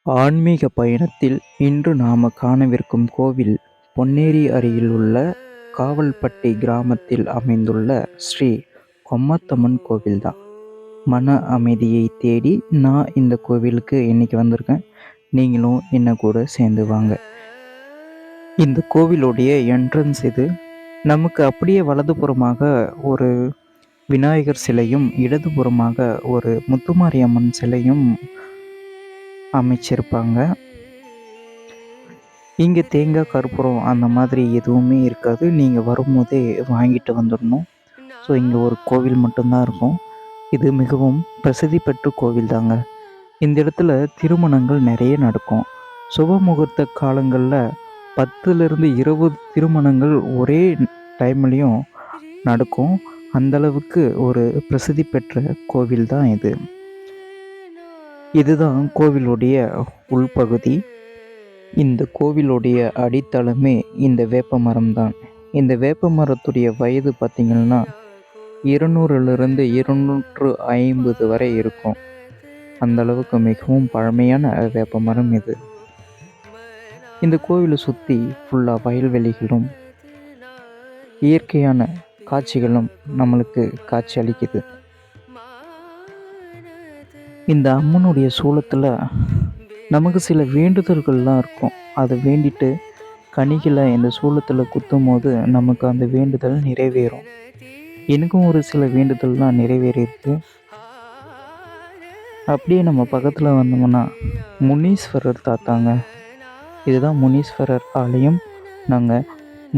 ஆன்மீக பயணத்தில் இன்று நாம காணவிருக்கும் கோவில் பொன்னேரி அருகில் உள்ள காவல்பட்டி கிராமத்தில் அமைந்துள்ள ஸ்ரீ கொம்மத்தம்மன் கோவில் தான். மன அமைதியை தேடி நான் இந்த கோவிலுக்கு இன்னைக்கு வந்திருக்கேன். நீங்களும் என்ன கூட சேர்ந்து வாங்க. இந்த கோவிலுடைய என்ட்ரன்ஸ் இது. நமக்கு அப்படியே வலதுபுறமாக ஒரு விநாயகர் சிலையும் இடதுபுறமாக ஒரு முத்துமாரியம்மன் சிலையும் அமைச்சிருப்பாங்க. இங்கே தேங்காய், கற்பூரம் அந்த மாதிரி எதுவுமே இருக்காது. நீங்கள் வரும்போதே வாங்கிட்டு வந்துடணும். ஸோ இங்கே ஒரு கோவில் மட்டும்தான் இருக்கும். இது மிகவும் பிரசித்தி பெற்ற கோவில் தாங்க. இந்த இடத்துல திருமணங்கள் நிறைய நடக்கும். சுப முகூர்த்த காலங்களில் 10லேருந்து 20 திருமணங்கள் ஒரே டைம்லேயும் நடக்கும். அந்தளவுக்கு ஒரு பிரசித்தி பெற்ற கோவில் தான் இது. இதுதான் கோவிலுடைய உள்பகுதி. இந்த கோவிலுடைய அடித்தளமே இந்த வேப்ப மரம் தான். இந்த வேப்ப மரத்துடைய வயது பார்த்திங்கன்னா 200லிருந்து 250 வரை இருக்கும். அந்த அளவுக்கு மிகவும் பழமையான வேப்ப மரம் இது. இந்த கோவிலை சுற்றி ஃபுல்லாக வயல்வெளிகளும் இயற்கையான காட்சிகளும் நம்மளுக்கு காட்சி அளிக்குது. இந்த அம்மனுடைய சூலத்தில் நமக்கு சில வேண்டுதல்கள்லாம் இருக்கும். அதை வேண்டிட்டு கனிகளை இந்த சூலத்தில் குத்தும் போது நமக்கு அந்த வேண்டுதல் நிறைவேறும். எனக்கும் ஒரு சில வேண்டுதல்லாம் நிறைவேறியிருக்கு. அப்படியே நம்ம பக்கத்தில் வந்தோம்னா முனீஸ்வரர் தாத்தாங்க. இதுதான் முனீஸ்வரர் ஆலயம். நாங்கள்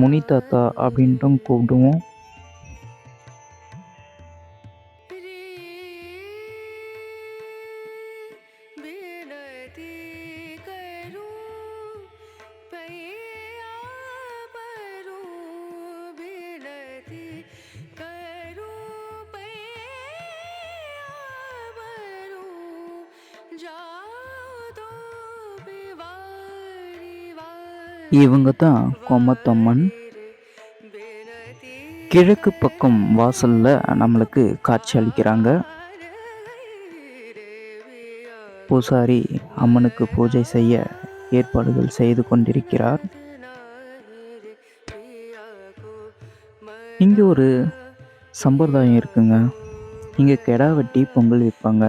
முனி தாத்தா அப்படின்ட்டும் கூப்பிடுவோம். இவங்க தான் கொம்மத்தம்மன். கிழக்கு பக்கம் வாசல்ல நம்மளுக்கு காட்சி அளிக்கிறாங்க. பூசாரி அம்மனுக்கு பூஜை செய்ய ஏற்பாடுகள் செய்து கொண்டிருக்கிறார். இங்க ஒரு சம்பிரதாயம் இருக்குங்க. இங்க கெடா வெட்டி பொங்கல் வைப்பாங்க.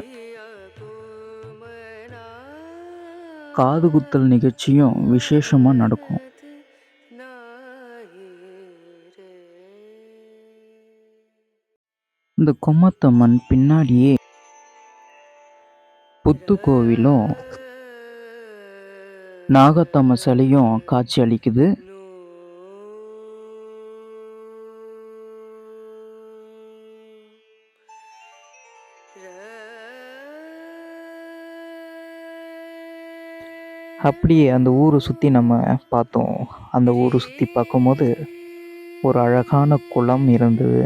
காது குத்தல் நிகழ்ச்சியும் விசேஷமா நடக்கும். இந்த கொம்மத்தம்மன் பின்னாடியே புத்து கோவிலும் நாகத்தம்ம சிலையும் காட்சி அளிக்குது. அப்படியே அந்த ஊரை சுற்றி நம்ம பார்த்தோம். அந்த ஊரை சுற்றி பார்க்கும்போது ஒரு அழகான குளம் இருந்தது.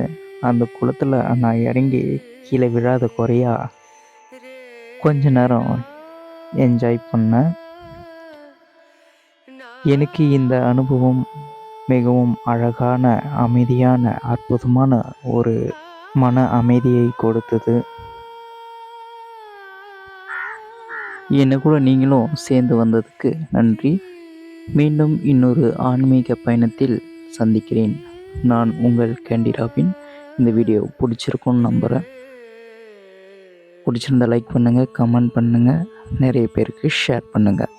அந்த குளத்தில் நான் இறங்கி கீழே விழாத குறையா கொஞ்ச நேரம் என்ஜாய் பண்ணேன். எனக்கு இந்த அனுபவம் மிகவும் அழகான, அமைதியான, அற்புதமான ஒரு மன அமைதியை கொடுத்தது. என்னை கூட நீங்களும் சேர்ந்து வந்ததுக்கு நன்றி. மீண்டும் இன்னொரு ஆன்மீக பயணத்தில் சந்திக்கிறேன். நான் உங்கள் கேண்டி ராபின். இந்த வீடியோ பிடிச்சிருக்கும்னு நம்புகிறேன். பிடிச்சிருந்தா லைக் பண்ணுங்கள், கமெண்ட் பண்ணுங்கள், நிறைய பேருக்கு ஷேர் பண்ணுங்கள்.